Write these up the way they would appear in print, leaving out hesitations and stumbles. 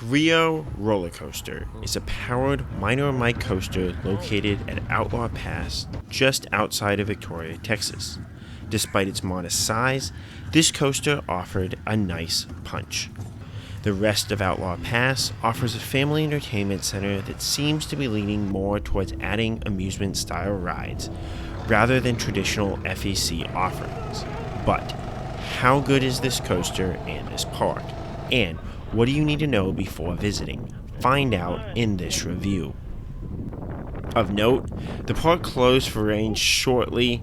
Rio roller coaster is a powered minor Mike coaster located at Outlaw Pass just outside of Victoria, Texas. Despite its modest size, this coaster offered a nice punch. The rest of Outlaw Pass offers a family entertainment center that seems to be leaning more towards adding amusement style rides rather than traditional FEC offerings. But how good is this coaster and this park? And what do you need to know before visiting? Find out in this review. Of note, the park closed for rain shortly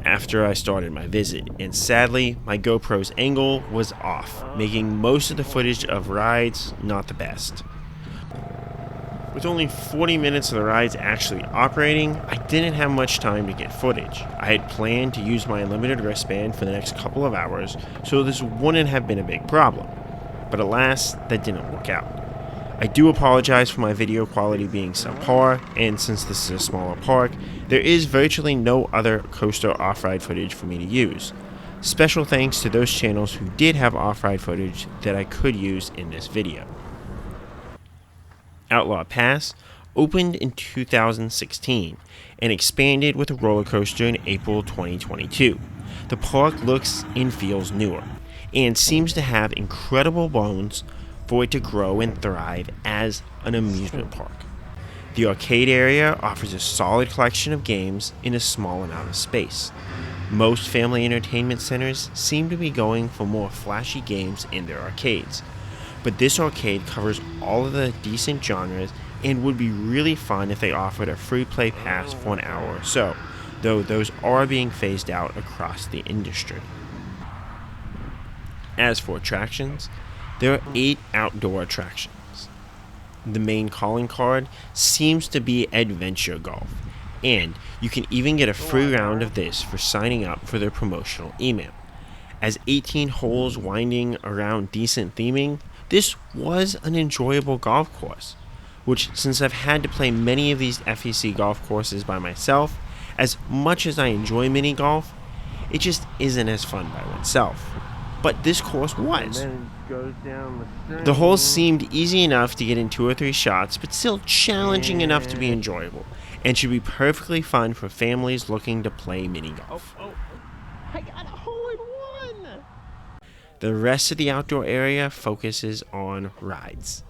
after I started my visit, and sadly, my GoPro's angle was off, making most of the footage of rides not the best. With only 40 minutes of the rides actually operating, I didn't have much time to get footage. I had planned to use my unlimited wristband for the next couple of hours, so this wouldn't have been a big problem. But alas, that didn't work out. I do apologize for my video quality being subpar, and since this is a smaller park, there is virtually no other coaster off-ride footage for me to use. Special thanks to those channels who did have off-ride footage that I could use in this video. Outlaw Pass opened in 2016 and expanded with a roller coaster in April 2022. The park looks and feels newer, and seems to have incredible bones for it to grow and thrive as an amusement park. The arcade area offers a solid collection of games in a small amount of space. Most family entertainment centers seem to be going for more flashy games in their arcades, but this arcade covers all of the decent genres and would be really fun if they offered a free play pass for an hour or so, though those are being phased out across the industry. As for attractions, there are 8 outdoor attractions. The main calling card seems to be Adventure Golf, and you can even get a free round of this for signing up for their promotional email. As 18 holes winding around decent theming, this was an enjoyable golf course, which, since I've had to play many of these FEC golf courses by myself, as much as I enjoy mini golf, it just isn't as fun by oneself. But this course was. The holes seemed easy enough to get in 2 or 3 shots, but still challenging enough to be enjoyable, and should be perfectly fun for families looking to play mini golf. I got a hole-in-one! The rest of the outdoor area focuses on rides.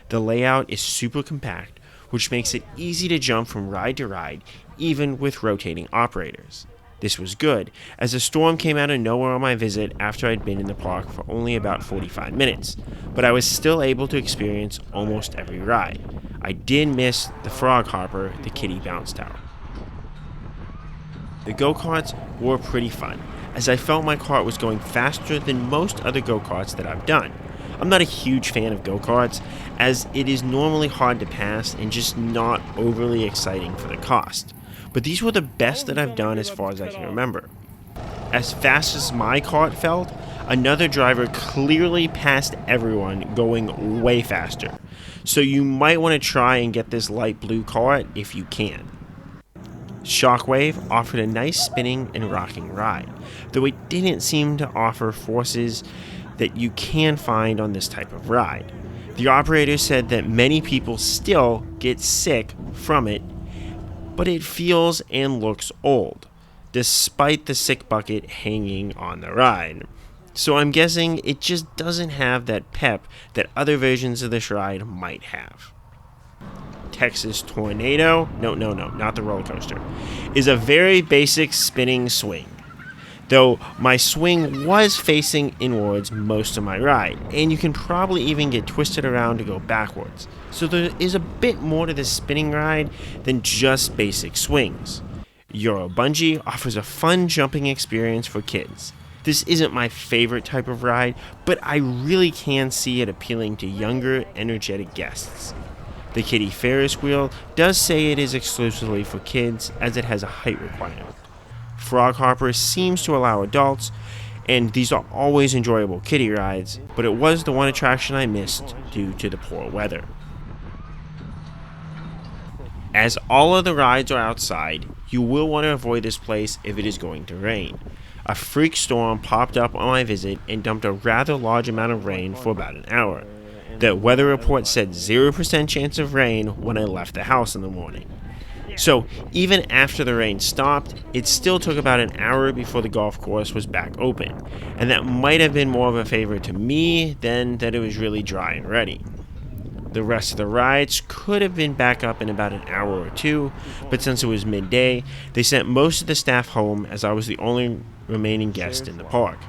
The layout is super compact, which makes it easy to jump from ride to ride, even with rotating operators. This was good, as a storm came out of nowhere on my visit after I'd been in the park for only about 45 minutes, but I was still able to experience almost every ride. I did miss the frog hopper, the Kiddie bounce tower. The go-karts were pretty fun, as I felt my kart was going faster than most other go-karts that I've done. I'm not a huge fan of go-karts, as it is normally hard to pass and just not overly exciting for the cost. But these were the best that I've done as far as I can remember. As fast as my kart felt, another driver clearly passed everyone going way faster. So you might want to try and get this light blue kart if you can. Shockwave offered a nice spinning and rocking ride, though it didn't seem to offer forces that you can find on this type of ride. The operator said that many people still get sick from it, but it feels and looks old, despite the sick bucket hanging on the ride. So I'm guessing it just doesn't have that pep that other versions of this ride might have. Texas Tornado, no, not the roller coaster, is a very basic spinning swing. Though my swing was facing inwards most of my ride, and you can probably even get twisted around to go backwards. So there is a bit more to this spinning ride than just basic swings. Euro-Bungee offers a fun jumping experience for kids. This isn't my favorite type of ride, but I really can see it appealing to younger, energetic guests. The Kiddie Ferris wheel does say it is exclusively for kids, as it has a height requirement. Frog Hopper seems to allow adults, and these are always enjoyable kiddie rides, but it was the one attraction I missed due to the poor weather. As all of the rides are outside, you will want to avoid this place if it is going to rain. A freak storm popped up on my visit and dumped a rather large amount of rain for about an hour. The weather report said 0% chance of rain when I left the house in the morning. So even after the rain stopped, it still took about an hour before the golf course was back open, and that might have been more of a favor to me than that it was really dry and ready. The rest of the rides could have been back up in about an hour or two, but since it was midday, they sent most of the staff home as I was the only remaining guest in the park.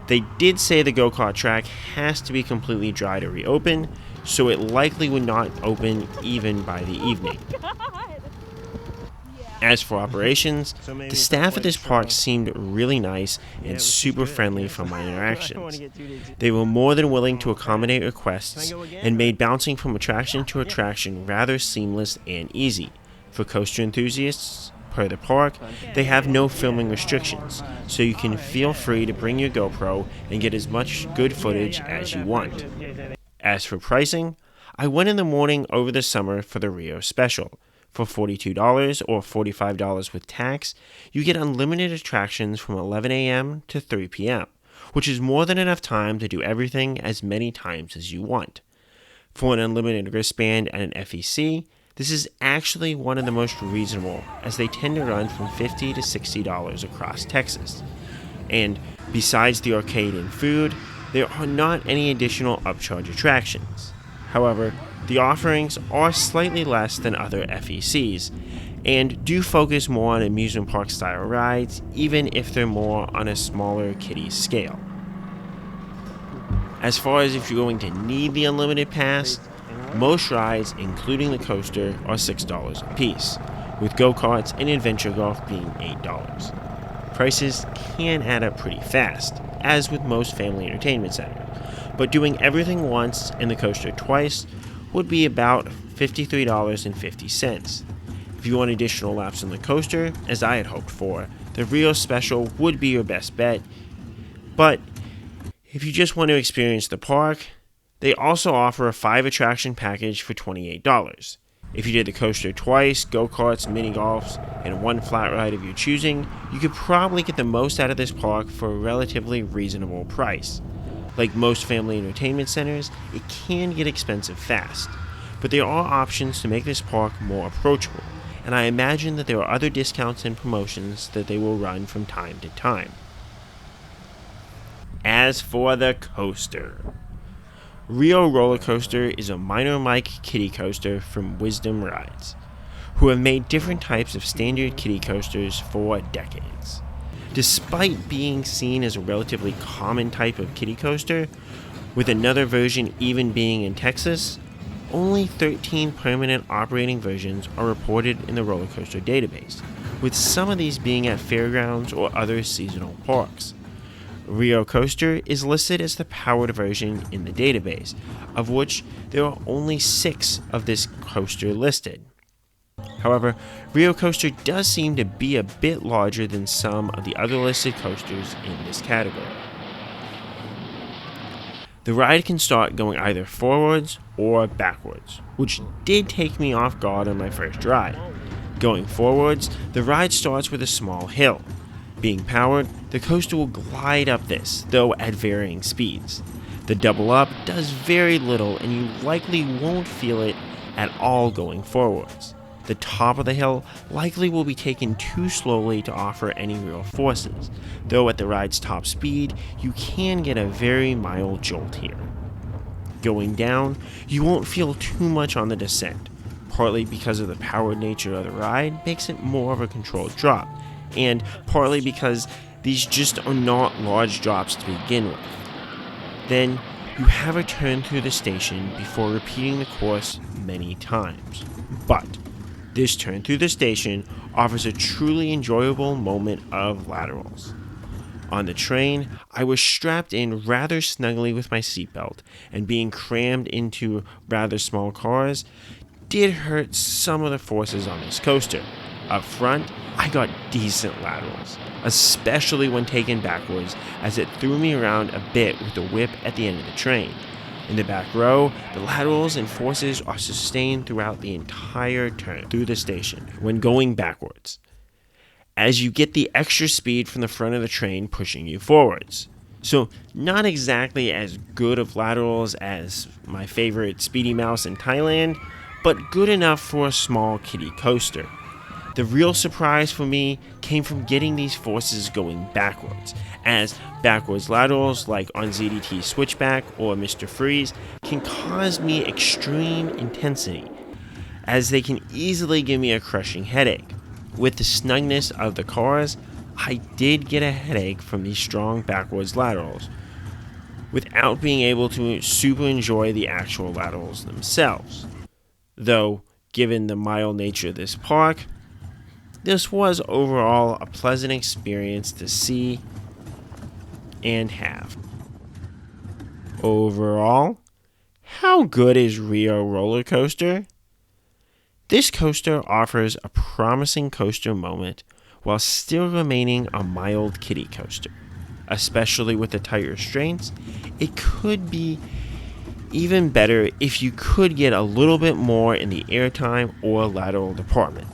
They did say the go-kart track has to be completely dry to reopen, so it likely would not open even by the evening. As for operations, the staff at this park seemed really nice and super friendly from my interactions. They were more than willing to accommodate requests and made bouncing from attraction to attraction rather seamless and easy. For coaster enthusiasts, per the park, they have no filming restrictions, so you can feel free to bring your GoPro and get as much good footage as you want. As for pricing, I went in the morning over the summer for the Rio special. For $42 or $45 with tax, you get unlimited attractions from 11 a.m. to 3 p.m., which is more than enough time to do everything as many times as you want. For an unlimited wristband and an FEC, this is actually one of the most reasonable, as they tend to run from $50 to $60 across Texas. And besides the arcade and food, there are not any additional upcharge attractions. However, the offerings are slightly less than other FECs, and do focus more on amusement park style rides, even if they're more on a smaller kiddie scale. As far as if you're going to need the unlimited pass, most rides, including the coaster, are $6 a piece, with go-karts and adventure golf being $8. Prices can add up pretty fast, as with most family entertainment centers, but doing everything once and the coaster twice would be about $53.50. If you want additional laps on the coaster, as I had hoped for, the Rio Special would be your best bet. But if you just want to experience the park, they also offer a 5-attraction package for $28. If you did the coaster twice, go-karts, mini-golfs, and one flat ride of your choosing, you could probably get the most out of this park for a relatively reasonable price. Like most family entertainment centers, it can get expensive fast, but there are options to make this park more approachable, and I imagine that there are other discounts and promotions that they will run from time to time. As for the coaster, Rio Roller Coaster is a minor Mike kiddie coaster from Wisdom Rides, who have made different types of standard kiddie coasters for decades. Despite being seen as a relatively common type of kiddie coaster, with another version even being in Texas, only 13 permanent operating versions are reported in the roller coaster database, with some of these being at fairgrounds or other seasonal parks. Rio Coaster is listed as the powered version in the database, of which there are only 6 of this coaster listed. However, Rio Coaster does seem to be a bit larger than some of the other listed coasters in this category. The ride can start going either forwards or backwards, which did take me off guard on my first ride. Going forwards, the ride starts with a small hill. Being powered, the coaster will glide up this, though at varying speeds. The double up does very little, and you likely won't feel it at all going forwards. The top of the hill likely will be taken too slowly to offer any real forces, though at the ride's top speed, you can get a very mild jolt here. Going down, you won't feel too much on the descent, partly because of the powered nature of the ride makes it more of a controlled drop, and partly because these just are not large drops to begin with. Then, you have a turn through the station before repeating the course many times. But this turn through the station offers a truly enjoyable moment of laterals. On the train, I was strapped in rather snugly with my seatbelt, and being crammed into rather small cars did hurt some of the forces on this coaster. Up front, I got decent laterals, especially when taken backwards, as it threw me around a bit with the whip at the end of the train. In the back row, the laterals and forces are sustained throughout the entire turn through the station when going backwards, as you get the extra speed from the front of the train pushing you forwards. So, not exactly as good of laterals as my favorite Speedy Mouse in Thailand, but good enough for a small kiddie coaster. The real surprise for me came from getting these forces going backwards, as backwards laterals like on ZDT Switchback or Mr. Freeze can cause me extreme intensity, as they can easily give me a crushing headache. With the snugness of the cars, I did get a headache from these strong backwards laterals, without being able to super enjoy the actual laterals themselves. Though, given the mild nature of this park, this was overall a pleasant experience to see and have. Overall, how good is Rio Roller Coaster? This coaster offers a promising coaster moment while still remaining a mild kiddie coaster. Especially with the tight restraints, it could be even better if you could get a little bit more in the airtime or lateral department,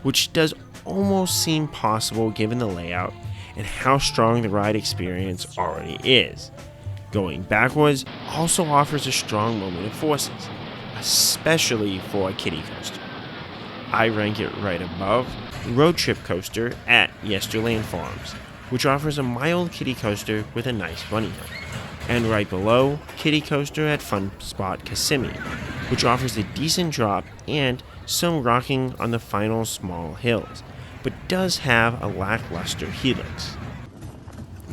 which does almost seem possible given the layout and how strong the ride experience already is. Going backwards also offers a strong moment of forces, especially for a kiddie coaster. I rank it right above Road Trip Coaster at Yesterland Farms, which offers a mild kiddie coaster with a nice bunny hill, and right below Kiddie Coaster at Fun Spot Kissimmee, which offers a decent drop and some rocking on the final small hills, but does have a lackluster helix.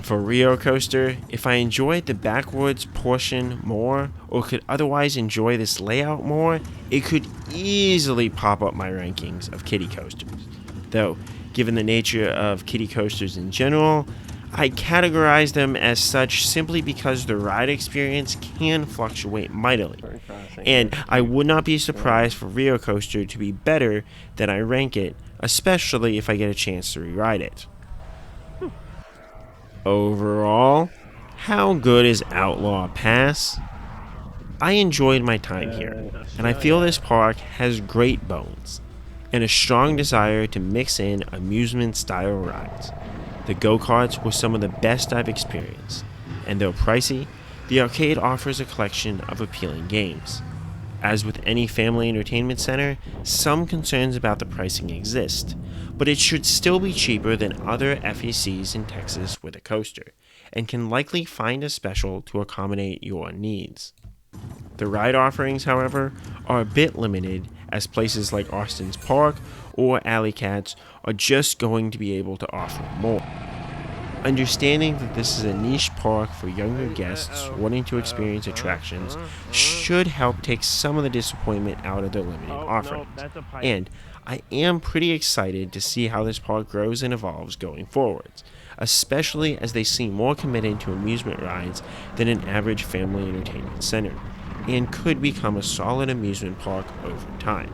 For Rio Coaster, if I enjoyed the backwards portion more or could otherwise enjoy this layout more, it could easily pop up my rankings of kiddie coasters. Though, given the nature of kiddie coasters in general, I categorize them as such simply because the ride experience can fluctuate mightily, and I would not be surprised for Rio Coaster to be better than I rank it, especially if I get a chance to rewrite it. Overall, how good is Outlaw Pass? I enjoyed my time here, and I feel this park has great bones, and a strong desire to mix in amusement-style rides. The go-karts were some of the best I've experienced, and though pricey, the arcade offers a collection of appealing games. As with any family entertainment center, some concerns about the pricing exist, but it should still be cheaper than other FECs in Texas with a coaster, and can likely find a special to accommodate your needs. The ride offerings, however, are a bit limited, as places like Austin's Park or Alley Cats are just going to be able to offer more. Understanding that this is a niche park for younger guests wanting to experience attractions should help take some of the disappointment out of their limited offerings. And I am pretty excited to see how this park grows and evolves going forwards, especially as they seem more committed to amusement rides than an average family entertainment center, and could become a solid amusement park over time.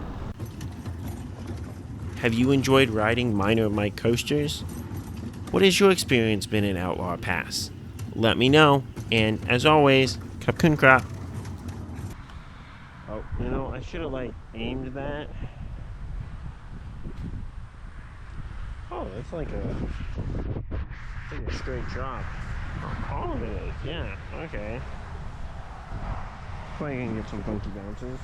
Have you enjoyed riding Minor Mike coasters? What has your experience been in Outlaw Pass? Let me know, and as always, Kapkun Krap. Oh, I should have aimed that. Oh, it's like a straight drop. Oh, it is, yeah, okay. Probably gonna get some funky bounces.